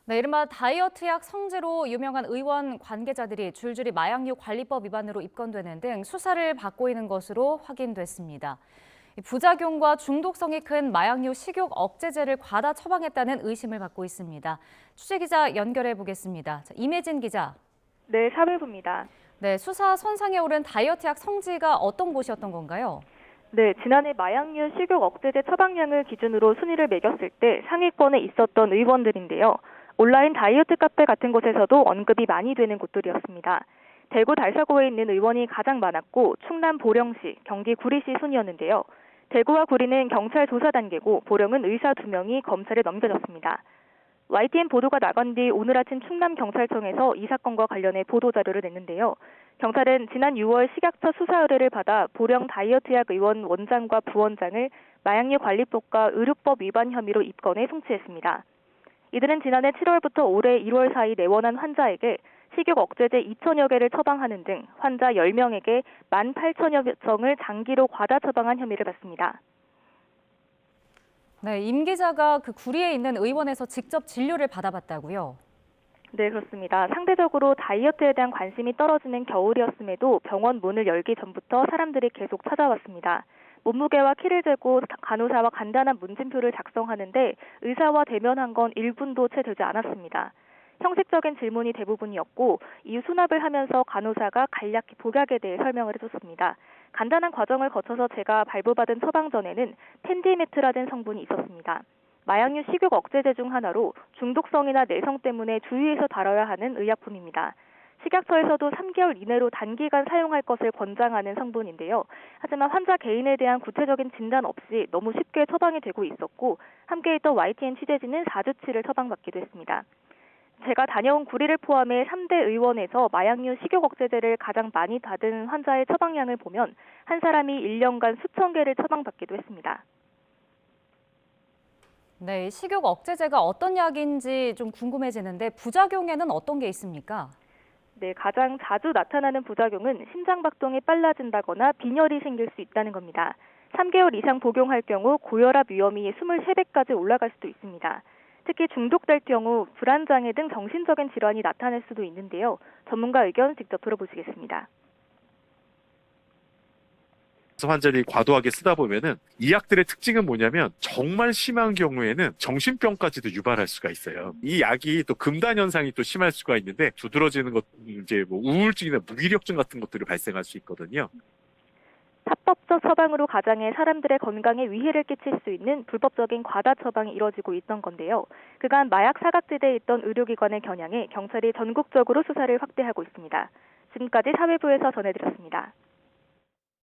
네, 이른바 다이어트 약 성지로 유명한 의원 관계자들이 줄줄이 마약류 관리법 위반으로 입건되는 등 수사를 받고 있는 것으로 확인됐습니다. 부작용과 중독성이 큰 마약류 식욕 억제제를 과다 처방했다는 의심을 받고 있습니다. 취재기자 연결해 보겠습니다. 임혜진 기자. 네, 사회부입니다. 네, 수사 선상에 오른 다이어트 약 성지가 어떤 곳이었던 건가요? 네, 지난해 마약류 식욕 억제제 처방량을 기준으로 순위를 매겼을 때 상위권에 있었던 의원들인데요. 온라인 다이어트 카페 같은 곳에서도 언급이 많이 되는 곳들이었습니다. 대구 달서구에 있는 의원이 가장 많았고 충남 보령시, 경기 구리시 순이었는데요. 대구와 구리는 경찰 조사 단계고 보령은 의사 2명이 검찰에 넘겨졌습니다. YTN 보도가 나간 뒤 오늘 아침 충남경찰청에서 이 사건과 관련해 보도자료를 냈는데요. 경찰은 지난 6월 식약처 수사 의뢰를 받아 보령 다이어트약 의원 원장과 부원장을 마약류 관리법과 의료법 위반 혐의로 입건해 송치했습니다. 이들은 지난해 7월부터 올해 1월 사이 내원한 환자에게 식욕 억제제 2천여 개를 처방하는 등 환자 10명에게 18,000여 정을 장기로 과다 처방한 혐의를 받습니다. 네, 임 기자가 그 구리에 있는 의원에서 직접 진료를 받아봤다고요? 네, 그렇습니다. 상대적으로 다이어트에 대한 관심이 떨어지는 겨울이었음에도 병원 문을 열기 전부터 사람들이 계속 찾아왔습니다. 몸무게와 키를 재고 간호사와 간단한 문진표를 작성하는데 의사와 대면한 건 1분도 채 되지 않았습니다. 형식적인 질문이 대부분이었고 이후 수납을 하면서 간호사가 간략히 복약에 대해 설명을 해줬습니다. 간단한 과정을 거쳐서 제가 발부받은 처방 전에는 펜디메트라는 성분이 있었습니다. 마약류 식욕 억제제 중 하나로 중독성이나 내성 때문에 주의해서 다뤄야 하는 의약품입니다. 식약처에서도 3개월 이내로 단기간 사용할 것을 권장하는 성분인데요. 하지만 환자 개인에 대한 구체적인 진단 없이 너무 쉽게 처방이 되고 있었고 함께 있던 YTN 취재진은 4주치를 처방받기도 했습니다. 제가 다녀온 구리를 포함해 3대 의원에서 마약류 식욕 억제제를 가장 많이 받은 환자의 처방량을 보면 한 사람이 1년간 수천 개를 처방받기도 했습니다. 네, 식욕 억제제가 어떤 약인지 좀 궁금해지는데 부작용에는 어떤 게 있습니까? 네, 가장 자주 나타나는 부작용은 심장 박동이 빨라진다거나 빈혈이 생길 수 있다는 겁니다. 3개월 이상 복용할 경우 고혈압 위험이 23배까지 올라갈 수도 있습니다. 특히 중독될 경우 불안장애 등 정신적인 질환이 나타날 수도 있는데요. 전문가 의견 직접 들어보시겠습니다. 환자들이 과도하게 쓰다 보면은 이 약들의 특징은 뭐냐면 정말 심한 경우에는 정신병까지도 유발할 수가 있어요. 이 약이 또 금단 현상이 또 심할 수가 있는데 두드러지는 것, 이제 뭐 우울증이나 무기력증 같은 것들이 발생할 수 있거든요. 합법적 처방으로 가장해 사람들의 건강에 위해를 끼칠 수 있는 불법적인 과다 처방이 이뤄지고 있던 건데요. 그간 마약 사각지대에 있던 의료기관을 겨냥해 경찰이 전국적으로 수사를 확대하고 있습니다. 지금까지 사회부에서 전해드렸습니다.